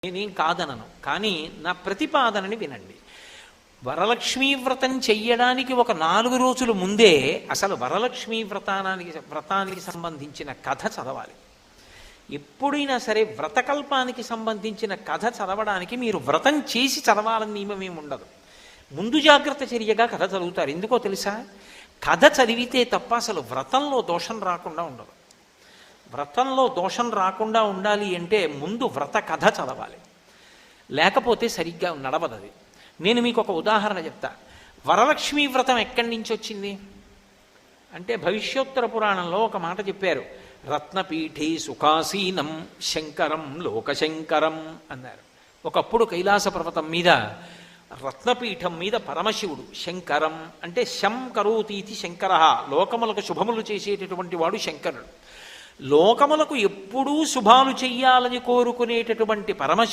నేనేం కాదనను, కానీ నా ప్రతిపాదనని వినండి. వరలక్ష్మీ వ్రతం చెయ్యడానికి ఒక 4 రోజుల ముందే అసలు వరలక్ష్మీ వ్రతానికి సంబంధించిన కథ చదవాలి. ఎప్పుడైనా సరే వ్రతకల్పానికి సంబంధించిన కథ చదవడానికి మీరు వ్రతం చేసి చదవాలని నియమం ఏమి ఉండదు. ముందు జాగ్రత్త చర్యగా కథ చదువుతారు. ఎందుకో తెలుసా? కథ చదివితే తప్ప అసలు వ్రతంలో దోషం రాకుండా ఉండదు. వ్రతంలో దోషం రాకుండా ఉండాలి అంటే ముందు వ్రత కథ చదవాలి, లేకపోతే సరిగ్గా నడవదు అది. నేను మీకు ఒక ఉదాహరణ చెప్తా. వరలక్ష్మీ వ్రతం ఎక్కడి నుంచి వచ్చింది అంటే భవిష్యోత్తర పురాణంలో ఒక మాట చెప్పారు. రత్నపీఠే సుఖాసీనం శంకరం లోకశంకరం అన్నారు. ఒకప్పుడు కైలాస పర్వతం మీద రత్నపీఠం మీద పరమశివుడు, శంకరం అంటే శం కరోతీతి శంకర, లోకములకు శుభములు చేసేటటువంటి వాడు శంకరుడు. లోకములకు ఎప్పుడూ శుభాలు చెయ్యాలని కోరుకునేటటువంటి పరమశివుడు